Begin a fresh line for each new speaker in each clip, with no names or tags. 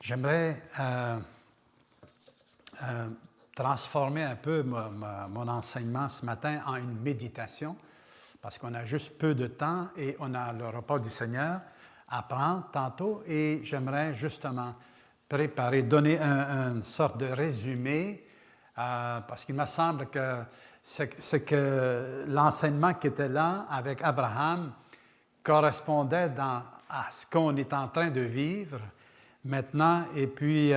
J'aimerais transformer un peu mon enseignement ce matin en une méditation, parce qu'on a juste peu de temps et on a le repas du Seigneur à prendre tantôt, et j'aimerais justement donner une sorte de résumé, parce qu'il me semble que c'est que l'enseignement qui était là avec Abraham correspondait à ce qu'on est en train de vivre maintenant. Et puis,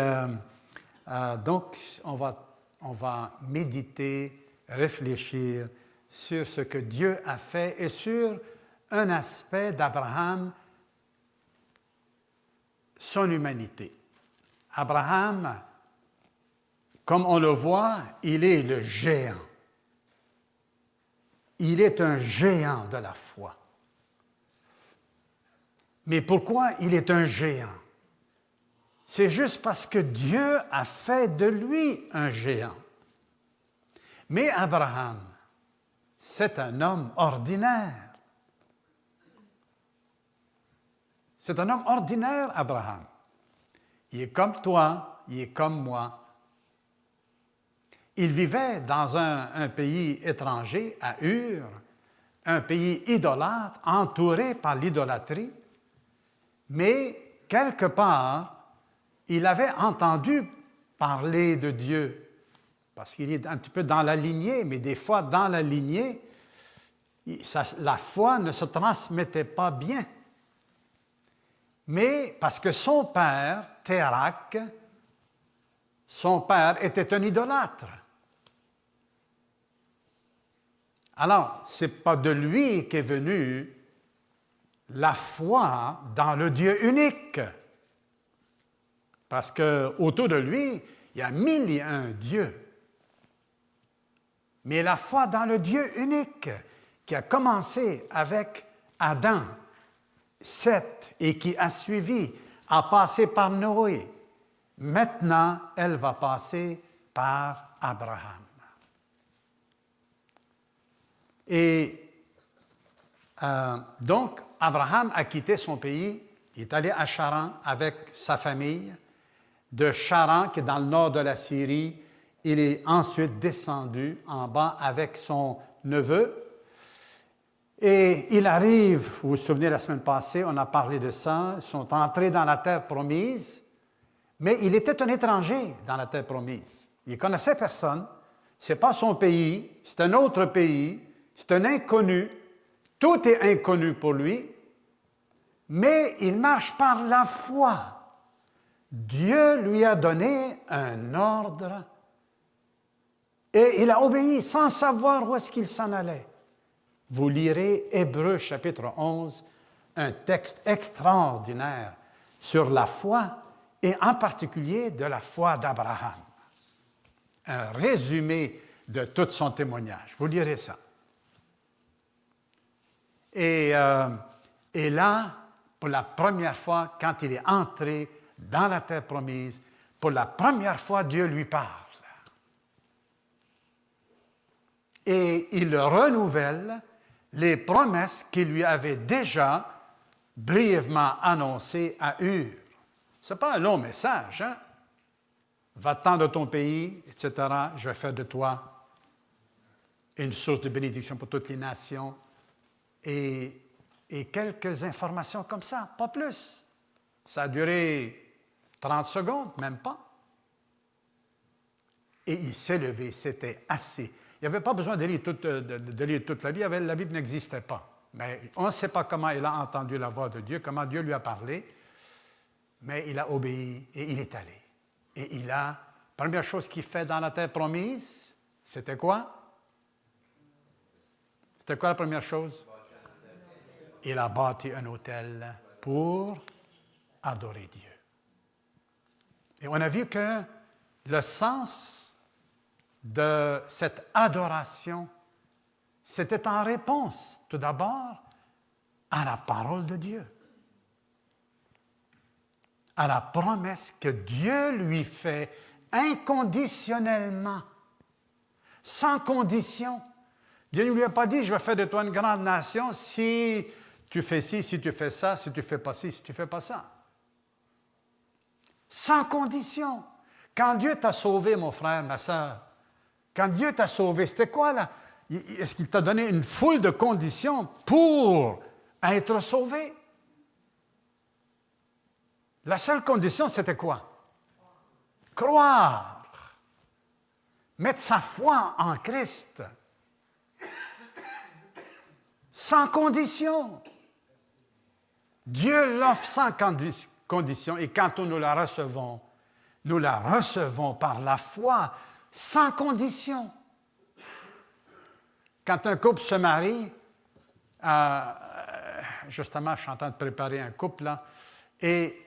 donc, on va méditer, réfléchir sur ce que Dieu a fait et sur un aspect d'Abraham, son humanité. Abraham, comme on le voit, il est le géant. Il est un géant de la foi. Mais pourquoi il est un géant? C'est juste parce que Dieu a fait de lui un géant. Mais Abraham, c'est un homme ordinaire. C'est un homme ordinaire, Abraham. Il est comme toi, il est comme moi. Il vivait dans un pays étranger, à Ur, un pays idolâtre, entouré par l'idolâtrie, mais quelque part, il avait entendu parler de Dieu, parce qu'il est un petit peu dans la lignée, mais des fois, dans la lignée, la foi ne se transmettait pas bien. Mais parce que son père, Térak, son père était un idolâtre. Alors, ce n'est pas de lui qu'est venue la foi dans le Dieu unique. Parce qu'autour de lui, il y a 1001 dieux. Mais la foi dans le Dieu unique, qui a commencé avec Adam, Seth, et qui a suivi, a passé par Noé. Maintenant, elle va passer par Abraham. Et donc, Abraham a quitté son pays, il est allé à Charan avec sa famille. De Charan, qui est dans le nord de la Syrie, il est ensuite descendu en bas avec son neveu. Et il arrive, vous vous souvenez, la semaine passée, on a parlé de ça, ils sont entrés dans la terre promise, mais il était un étranger dans la terre promise. Il ne connaissait personne, ce n'est pas son pays, c'est un autre pays, c'est un inconnu, tout est inconnu pour lui, mais il marche par la foi. Dieu lui a donné un ordre et il a obéi sans savoir où est-ce qu'il s'en allait. Vous lirez Hébreux chapitre 11, un texte extraordinaire sur la foi et en particulier de la foi d'Abraham. Un résumé de tout son témoignage. Vous lirez ça. Et là, pour la première fois, quand il est entré dans la terre promise, pour la première fois, Dieu lui parle. Et il renouvelle les promesses qu'il lui avait déjà brièvement annoncées à Ur. Ce n'est pas un long message, hein? Va-t'en de ton pays, etc. Je vais faire de toi une source de bénédiction pour toutes les nations. Et quelques informations comme ça, pas plus. Ça a duré 30 secondes, même pas. Et il s'est levé, c'était assez. Il n'y avait pas besoin de lire toute la Bible, la Bible n'existait pas. Mais on ne sait pas comment il a entendu la voix de Dieu, comment Dieu lui a parlé, mais il a obéi et il est allé. Et première chose qu'il fait dans la terre promise, c'était quoi? C'était quoi la première chose? Il a bâti un autel pour adorer Dieu. Et on a vu que le sens de cette adoration, c'était en réponse, tout d'abord, à la parole de Dieu, à la promesse que Dieu lui fait inconditionnellement, sans condition. Dieu ne lui a pas dit « Je vais faire de toi une grande nation si tu fais ci, si tu fais ça, si tu ne fais pas ci, si tu ne fais pas ça. » sans condition. Quand Dieu t'a sauvé, mon frère, ma sœur, quand Dieu t'a sauvé, c'était quoi là? Est-ce qu'il t'a donné une foule de conditions pour être sauvé? La seule condition, c'était quoi? Croire. Mettre sa foi en Christ. Sans condition. Dieu l'offre sans condition et quand nous la recevons par la foi, sans condition. Quand un couple se marie, justement, je suis en train de préparer un couple, là, et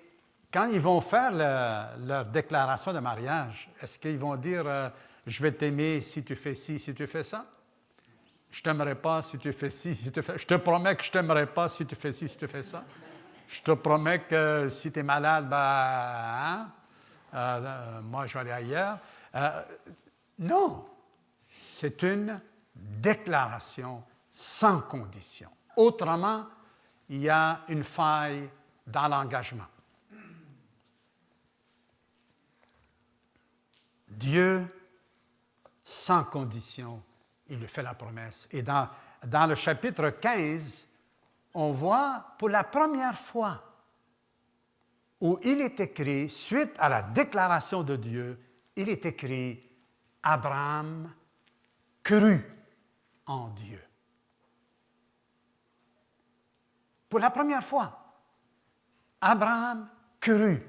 quand ils vont faire leur déclaration de mariage, est-ce qu'ils vont dire je vais t'aimer si tu fais ci, si tu fais ça? Je ne t'aimerai pas si tu fais ci, si tu fais... Je te promets que je ne t'aimerai pas si tu fais ci, si tu fais ça. Je te promets que si tu es malade, moi, je vais aller ailleurs. Non, c'est une déclaration sans condition. Autrement, il y a une faille dans l'engagement. Dieu, sans condition, il lui fait la promesse. Et dans le chapitre 15, on voit pour la première fois où il est écrit, suite à la déclaration de Dieu, il est écrit « Abraham crut en Dieu ». Pour la première fois, Abraham crut.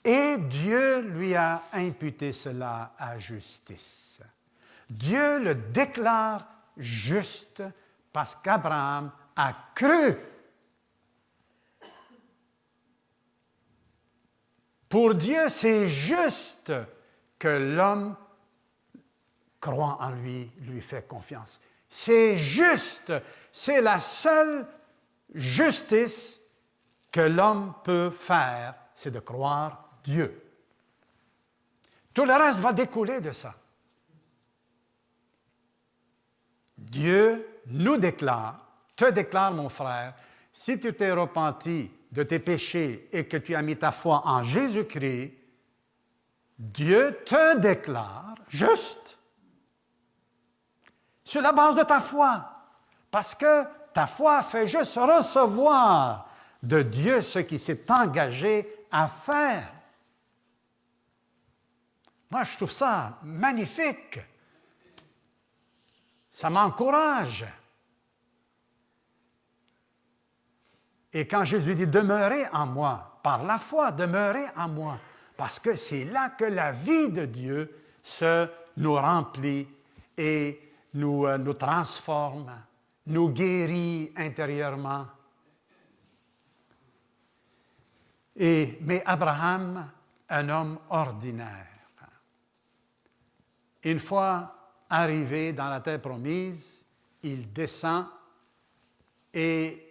Et Dieu lui a imputé cela à justice. Dieu le déclare juste parce qu'Abraham a cru. Pour Dieu, c'est juste que l'homme croit en lui fait confiance. C'est juste, c'est la seule justice que l'homme peut faire, c'est de croire Dieu. Tout le reste va découler de ça. Dieu nous déclare, te déclare, mon frère, si tu t'es repenti de tes péchés et que tu as mis ta foi en Jésus-Christ, Dieu te déclare juste sur la base de ta foi, parce que ta foi fait juste recevoir de Dieu ce qui s'est engagé à faire. Moi, je trouve ça magnifique. Ça m'encourage. Et quand Jésus dit « demeurez en moi », par la foi, demeurez en moi, parce que c'est là que la vie de Dieu nous remplit et nous transforme, nous guérit intérieurement. Mais Abraham, un homme ordinaire, une fois arrivé dans la terre promise, il descend et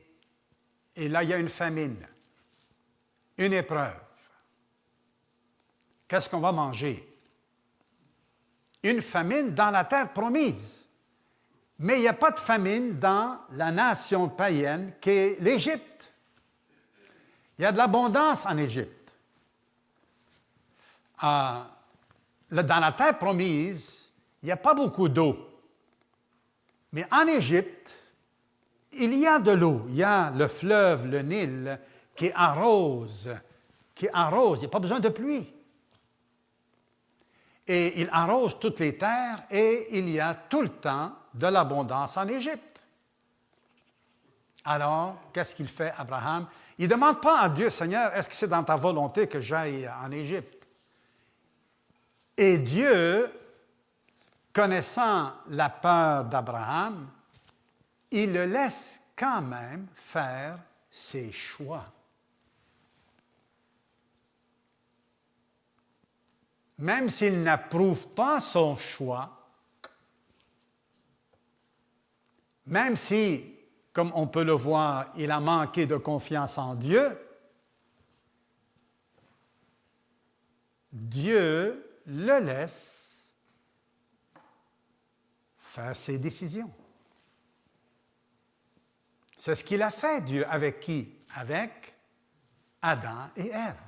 là, il y a une famine, une épreuve. Qu'est-ce qu'on va manger? Une famine dans la terre promise. Mais il n'y a pas de famine dans la nation païenne qu'est l'Égypte. Il y a de l'abondance en Égypte. Dans la terre promise, il n'y a pas beaucoup d'eau. Mais en Égypte, il y a de l'eau. Il y a le fleuve, le Nil, qui arrose. Il n'y a pas besoin de pluie. Et il arrose toutes les terres et il y a tout le temps de l'abondance en Égypte. Alors, qu'est-ce qu'il fait, Abraham? Il ne demande pas à Dieu, Seigneur, est-ce que c'est dans ta volonté que j'aille en Égypte? Et Dieu, connaissant la peur d'Abraham, il le laisse quand même faire ses choix. Même s'il n'approuve pas son choix, même si, comme on peut le voir, il a manqué de confiance en Dieu, Dieu le laisse faire ses décisions. C'est ce qu'il a fait, Dieu. Avec qui? Avec Adam et Ève.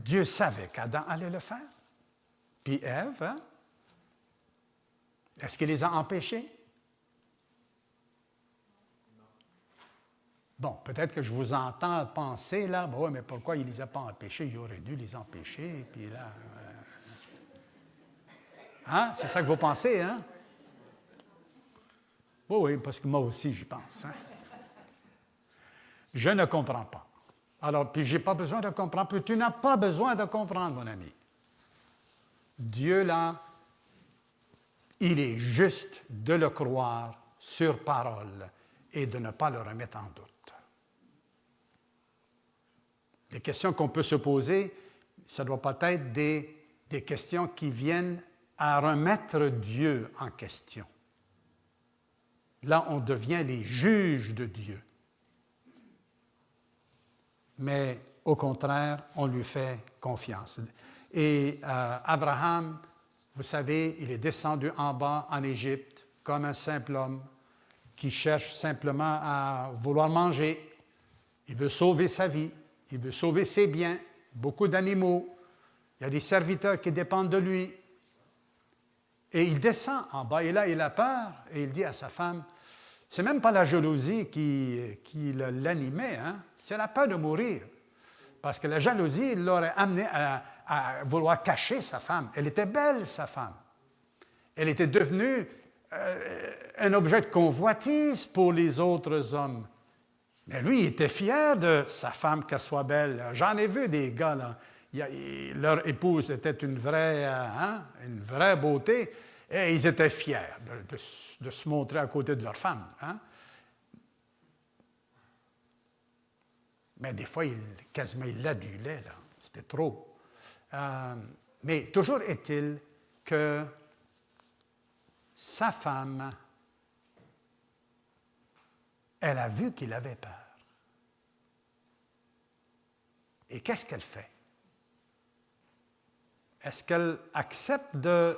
Dieu savait qu'Adam allait le faire. Puis Ève, hein? Est-ce qu'il les a empêchés? Bon, peut-être que je vous entends penser, là, bon, mais pourquoi il ne les a pas empêchés? Il aurait dû les empêcher, puis là... Hein? C'est ça que vous pensez, hein? Oui, parce que moi aussi, j'y pense. Hein? Je ne comprends pas. Alors, puis je n'ai pas besoin de comprendre, puis tu n'as pas besoin de comprendre, mon ami. Dieu, là, il est juste de le croire sur parole et de ne pas le remettre en doute. Les questions qu'on peut se poser, ça doit pas être des questions qui viennent à remettre Dieu en question. Là, on devient les juges de Dieu. Mais au contraire, on lui fait confiance. Et Abraham, vous savez, il est descendu en bas en Égypte comme un simple homme qui cherche simplement à vouloir manger. Il veut sauver sa vie, il veut sauver ses biens, beaucoup d'animaux. Il y a des serviteurs qui dépendent de lui. Et il descend en bas, et là, il a peur, et il dit à sa femme, c'est même pas la jalousie qui l'animait, hein? C'est la peur de mourir. Parce que la jalousie l'aurait amené à vouloir cacher sa femme. Elle était belle, sa femme. Elle était devenue un objet de convoitise pour les autres hommes. Mais lui, il était fier de sa femme qu'elle soit belle. J'en ai vu des gars, là. Leur épouse était une vraie beauté, et ils étaient fiers de se montrer à côté de leur femme. Hein? Mais des fois, quasiment, il l'adulait, là. C'était trop. Mais toujours est-il que sa femme, elle a vu qu'il avait peur. Et qu'est-ce qu'elle fait? Est-ce qu'elle accepte de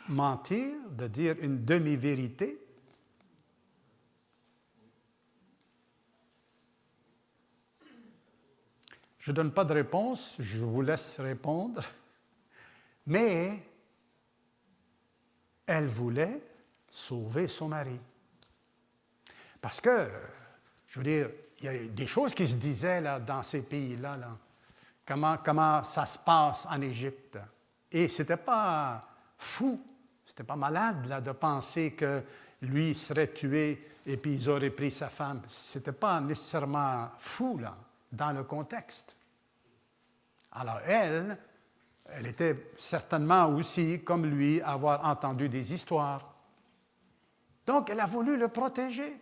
mentir, de dire une demi-vérité? Je ne donne pas de réponse, je vous laisse répondre. Mais elle voulait sauver son mari. Parce que, je veux dire, il y a des choses qui se disaient là, dans ces pays-là, là. Comment ça se passe en Égypte. Et ce n'était pas fou, ce n'était pas malade là, de penser que lui serait tué et puis ils auraient pris sa femme. Ce n'était pas nécessairement fou là, dans le contexte. Alors elle était certainement aussi, comme lui, avoir entendu des histoires. Donc elle a voulu le protéger.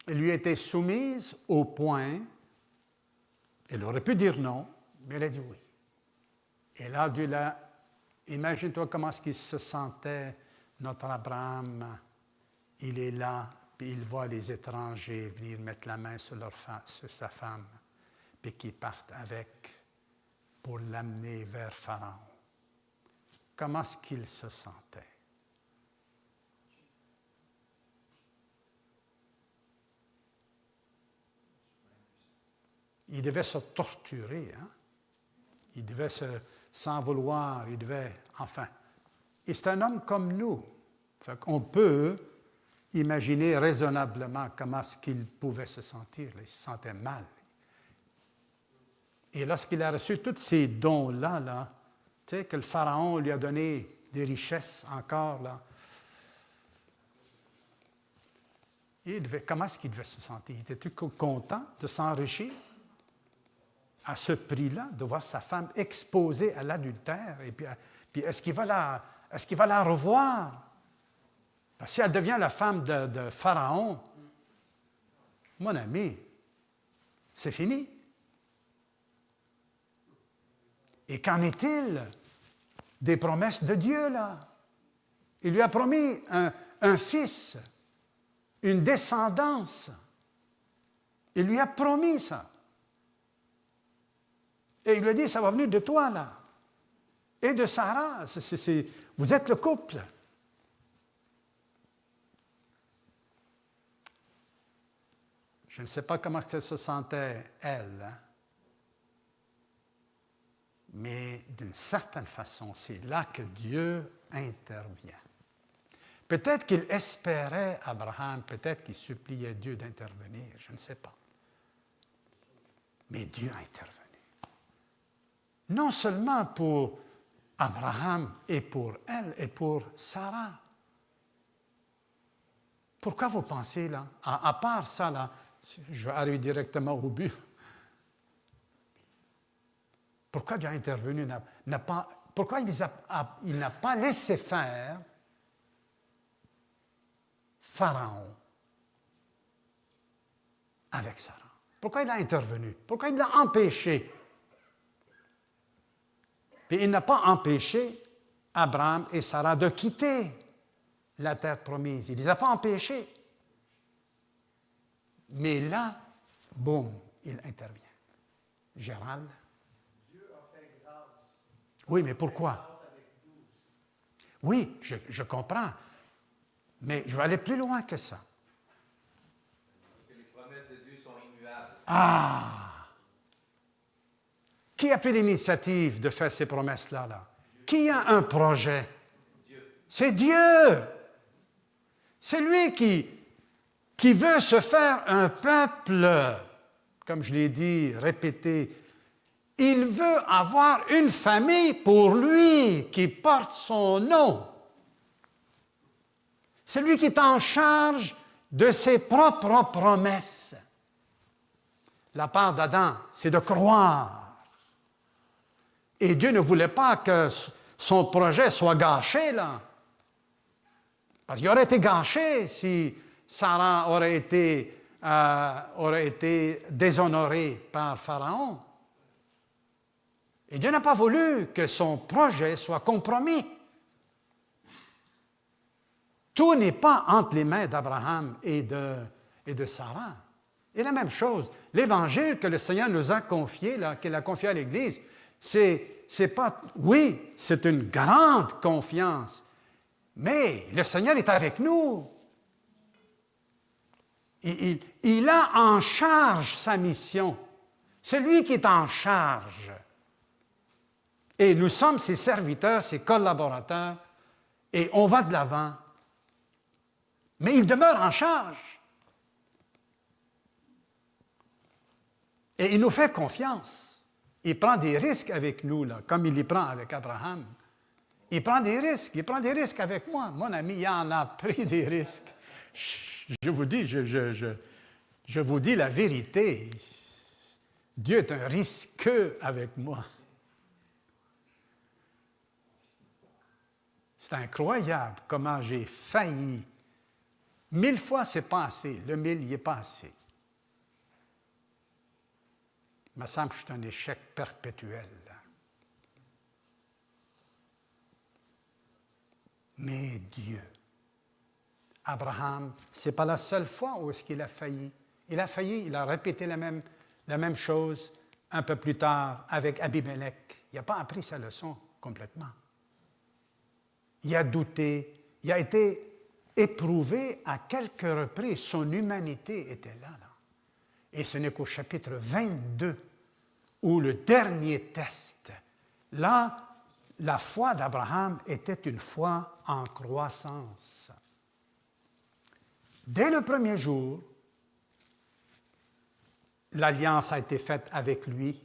Elle lui était soumise au point. Elle aurait pu dire non, mais elle a dit oui. Et là, Dieu l'a... Imagine-toi comment est-ce qu'il se sentait, notre Abraham. Il est là, puis il voit les étrangers venir mettre la main sur sa femme, puis qu'ils partent avec pour l'amener vers Pharaon. Comment est-ce qu'il se sentait? Il devait se torturer, hein? Il devait s'en vouloir, il devait, enfin. Et c'est un homme comme nous. Fait qu'on peut imaginer raisonnablement comment est-ce qu'il pouvait se sentir. Il se sentait mal. Et lorsqu'il a reçu tous ces dons-là, là, tu sais, que le Pharaon lui a donné des richesses encore, là, comment est-ce qu'il devait se sentir? Il était tout content de s'enrichir à ce prix-là, de voir sa femme exposée à l'adultère. Et puis est-ce qu'il va la revoir? Parce que si elle devient la femme de Pharaon, mon ami, c'est fini. Et qu'en est-il des promesses de Dieu, là? Il lui a promis un fils, une descendance. Il lui a promis ça. Et il lui a dit, ça va venir de toi, là. Et de Sarah. Vous êtes le couple. Je ne sais pas comment elle se sentait, elle, hein? Mais d'une certaine façon, c'est là que Dieu intervient. Peut-être qu'il espérait Abraham, peut-être qu'il suppliait Dieu d'intervenir, je ne sais pas. Mais Dieu a intervenu. Non seulement pour Abraham et pour elle et pour Sarah. Pourquoi vous pensez là, à part ça là, je vais arriver directement au but. Pourquoi Dieu a intervenu, pourquoi il n'a pas laissé faire Pharaon avec Sarah? Pourquoi il a intervenu? Pourquoi il l'a empêché? Puis il n'a pas empêché Abraham et Sarah de quitter la terre promise. Il ne les a pas empêchés. Mais là, boum, il intervient. Gérald?
Dieu a fait grâce.
Oui, mais pourquoi? Oui, je comprends. Mais je vais aller plus loin que ça.
Parce que les promesses de Dieu sont immuables.
Ah! Qui a pris l'initiative de faire ces promesses-là? Là? Qui a un projet?
Dieu.
C'est Dieu! C'est lui qui veut se faire un peuple, comme je l'ai dit, répété. Il veut avoir une famille pour lui qui porte son nom. C'est lui qui est en charge de ses propres promesses. La part d'Adam, c'est de croire. Et Dieu ne voulait pas que son projet soit gâché, là. Parce qu'il aurait été gâché si Sarah aurait été déshonorée par Pharaon. Et Dieu n'a pas voulu que son projet soit compromis. Tout n'est pas entre les mains d'Abraham et de Sarah. Et la même chose, l'Évangile que le Seigneur nous a confié, là, qu'il a confié à l'Église, c'est pas... Oui, c'est une grande confiance, mais le Seigneur est avec nous. Il a en charge sa mission. C'est lui qui est en charge. Et nous sommes ses serviteurs, ses collaborateurs, et on va de l'avant. Mais il demeure en charge. Et il nous fait confiance. Il prend des risques avec nous, là, comme il les prend avec Abraham. Il prend des risques avec moi. Mon ami, il en a pris des risques. Je vous dis, je vous dis la vérité. Dieu est un risqueux avec moi. C'est incroyable comment j'ai failli. 1000 fois, ce n'est pas assez. Le 1000, il n'est pas assez. Il me semble que c'est un échec perpétuel. Mais Dieu, Abraham, ce n'est pas la seule fois où est-ce qu'il a failli. Il a failli, il a répété la même chose un peu plus tard avec Abimelech. Il n'a pas appris sa leçon complètement. Il a douté, il a été éprouvé à quelques reprises. Son humanité était là. Et ce n'est qu'au chapitre 22, où le dernier test, là, la foi d'Abraham était une foi en croissance. Dès le premier jour, l'alliance a été faite avec lui,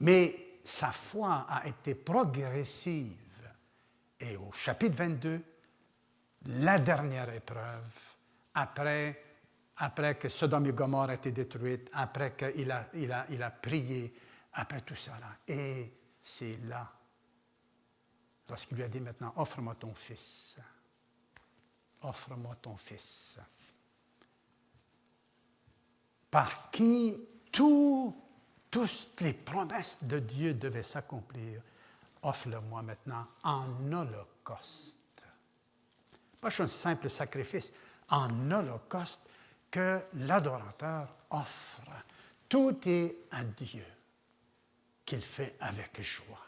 mais sa foi a été progressive. Et au chapitre 22, la dernière épreuve, après que Sodome et Gomorrhe a été détruite, après qu'il a prié, après tout ça, là. Et c'est là, lorsqu'il lui a dit maintenant, offre-moi ton fils. Offre-moi ton fils. Par qui toutes les promesses de Dieu devaient s'accomplir. Offre-le-moi maintenant en holocauste. Pas juste un simple sacrifice, en holocauste que l'adorateur offre. Tout est à Dieu qu'il fait avec joie,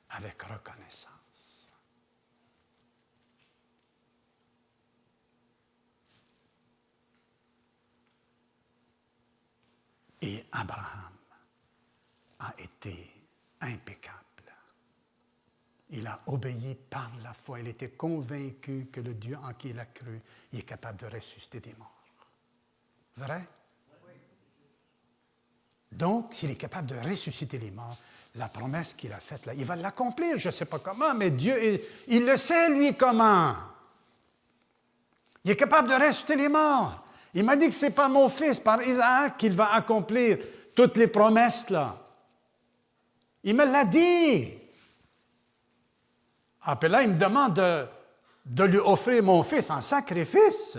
avec reconnaissance. Et Abraham a été impeccable. Il a obéi par la foi. Il était convaincu que le Dieu en qui il a cru, il est capable de ressusciter des morts. Vrai? Donc, s'il est capable de ressusciter les morts, la promesse qu'il a faite là, il va l'accomplir, je ne sais pas comment, mais Dieu, il le sait, lui, comment. Il est capable de ressusciter les morts. Il m'a dit que ce n'est pas mon fils, par Isaac, qu'il va accomplir toutes les promesses là. Il me l'a dit. Ah, puis là, il me demande de lui offrir mon fils en sacrifice.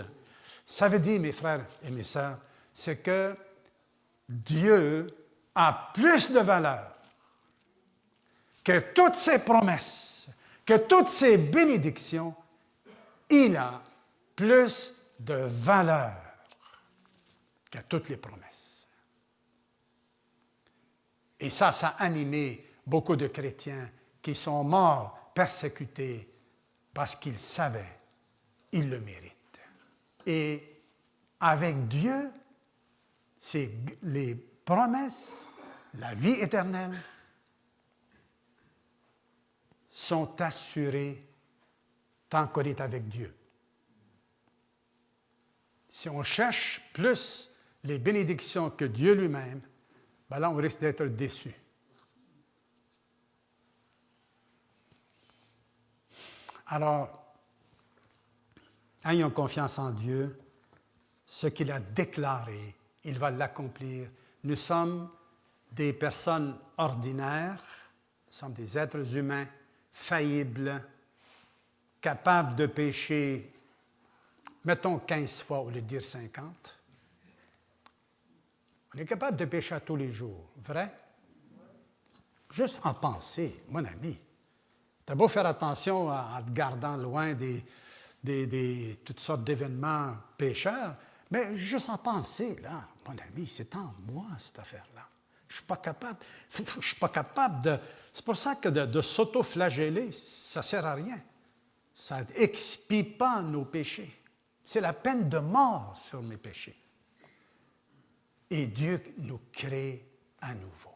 Ça veut dire, mes frères et mes sœurs, c'est que Dieu a plus de valeur que toutes ses promesses, que toutes ses bénédictions. Il a plus de valeur que toutes les promesses. Et ça a animé beaucoup de chrétiens qui sont morts persécutés parce qu'ils savaient, ils le méritent. Et avec Dieu, c'est les promesses, la vie éternelle, sont assurées tant qu'on est avec Dieu. Si on cherche plus les bénédictions que Dieu lui-même, ben là, on risque d'être déçu. Alors, ayons confiance en Dieu. Ce qu'il a déclaré, il va l'accomplir. Nous sommes des personnes ordinaires, nous sommes des êtres humains faillibles, capables de pécher, mettons 15 fois au lieu de dire 50. On est capable de pécher à tous les jours, vrai? Juste en penser, mon ami. Tu as beau faire attention en te gardant loin des toutes sortes d'événements pécheurs, mais juste en penser, là, mon ami, c'est en moi, cette affaire-là. Je ne suis pas capable de... C'est pour ça que de s'auto-flageller, ça ne sert à rien. Ça n'expie pas nos péchés. C'est la peine de mort sur mes péchés. Et Dieu nous crée à nouveau.